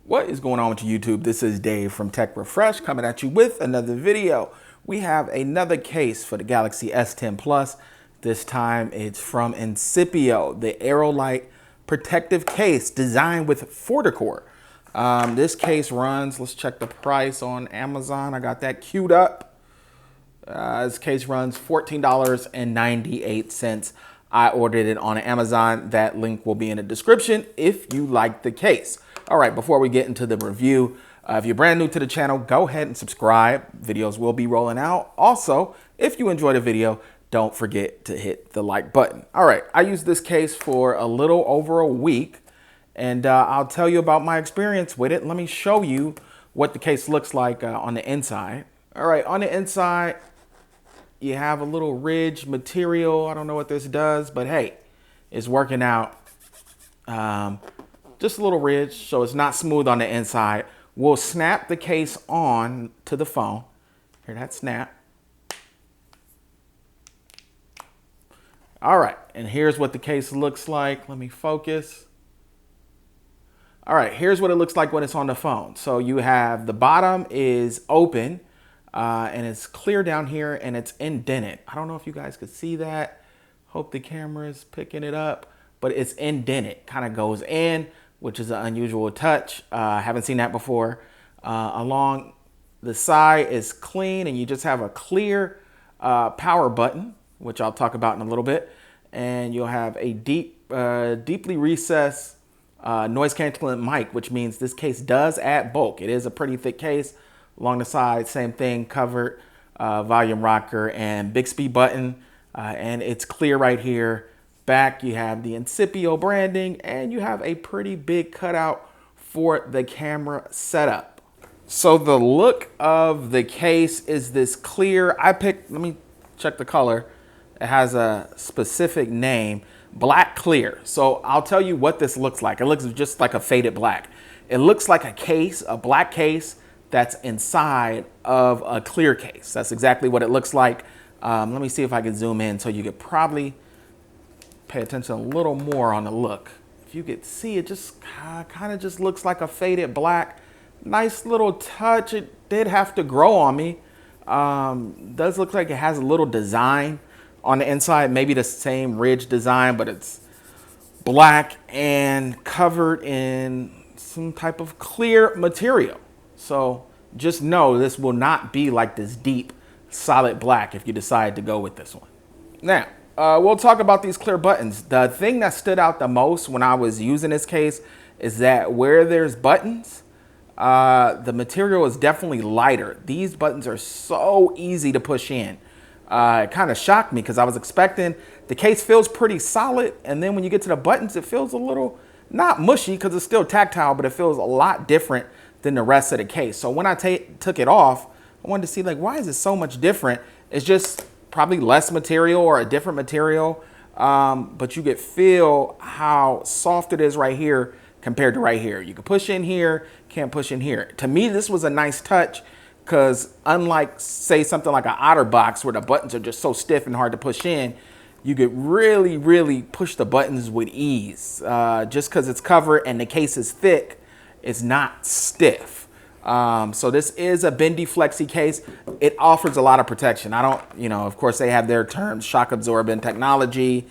What is going on with YouTube? This is Dave from Tech Refresh coming at you with another video. We have another case for the Galaxy S10 Plus. This time it's from Incipio, the Aerolite protective case designed with FortiCore. This case runs, let's check the price on Amazon. I got that queued up. This case runs $14.98. I ordered it on Amazon. That link will be in the description if you like the case. All right, before we get into the review, if you're brand new to the channel, go ahead and subscribe. Videos will be rolling out. Also, if you enjoyed the video, don't forget to hit the like button. All right, I used this case for a little over a week, and I'll tell you about my experience with it. Let me show you what the case looks like on the inside. All right, on the inside, you have a little ridge material. I don't know what this does, but hey, it's working out. Just a little ridge, so it's not smooth on the inside. We'll snap the case on to the phone. Hear that snap? All right, and here's what the case looks like. Let me focus. All right, here's what it looks like when it's on the phone. So you have the bottom is open, and it's clear down here, and it's indented. I don't know if you guys could see that. Hope the camera is picking it up, but it's indented. Kind of goes in, which is an unusual touch. Haven't seen that before. Along the side is clean, and you just have a clear power button, which I'll talk about in a little bit. And you'll have a deeply recessed noise canceling mic, which means this case does add bulk. It is a pretty thick case. Along the side, same thing, covered volume rocker and Bixby button, and it's clear right here. Back, you have the Incipio branding, and you have a pretty big cutout for the camera setup. So the look of the case is this clear. Let me check the color. It has a specific name, black clear. So I'll tell you what this looks like. It looks just like a faded black. It looks like a case, a black case that's inside of a clear case. That's exactly what it looks like. Let me see if I can zoom in so you could probably pay attention a little more on the look. If you could see, it just kind of just looks like a faded black. Nice little touch. It did have to grow on me. Does look like it has a little design on the inside, maybe the same ridge design, but it's black and covered in some type of clear material. So just know this will not be like this deep, solid black if you decide to go with this one. Now, we'll talk about these clear buttons. The thing that stood out the most when I was using this case is that where there's buttons, the material is definitely lighter. These buttons are so easy to push in. It kind of shocked me because I was expecting the case feels pretty solid, and then when you get to the buttons, it feels a little, not mushy because it's still tactile, but it feels a lot different than the rest of the case. So when I took it off, I wanted to see, like, why is it so much different? It's just probably less material or a different material, but you could feel how soft it is right here compared to right here. You can push in here, can't push in here. To me, this was a nice touch because unlike, say, something like an OtterBox where the buttons are just so stiff and hard to push in, you could really, really push the buttons with ease. Just because it's covered and the case is thick, it's not stiff. So this is a bendy flexi case. It offers a lot of protection. Of course they have their terms, shock absorbent technology.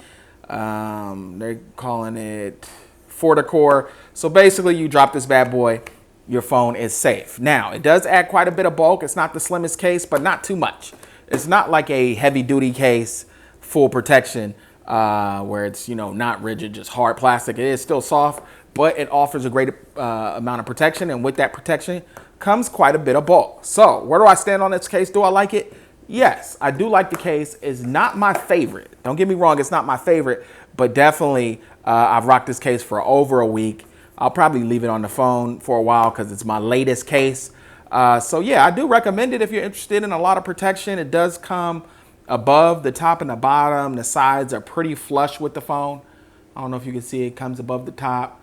They're calling it FortiCore. So basically you drop this bad boy, your phone is safe. Now, it does add quite a bit of bulk. It's not the slimmest case, but not too much. It's not like a heavy duty case, full protection, where it's, not rigid, just hard plastic. It is still soft, but it offers a great amount of protection, and with that protection comes quite a bit of bulk. So where do I stand on this case? Do I like it? Yes, I do like the case. It's not my favorite. Don't get me wrong, it's not my favorite, but definitely I've rocked this case for over a week. I'll probably leave it on the phone for a while because it's my latest case. So yeah, I do recommend it if you're interested in a lot of protection. It does come above the top and the bottom. The sides are pretty flush with the phone. I don't know if you can see it comes above the top,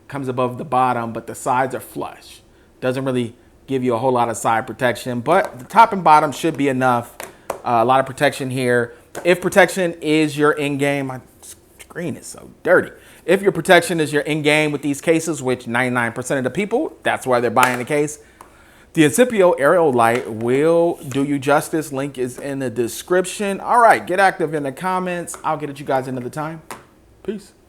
comes above the bottom, but the sides are flush. Doesn't really give you a whole lot of side protection, but the top and bottom should be enough. A lot of protection here. If protection is your end game, my screen is so dirty. If your protection is your end game with these cases, which 99% of the people, that's why they're buying the case, the Incipio Aerolite will do you justice. Link is in the description. All right, get active in the comments. I'll get at you guys another time. Peace.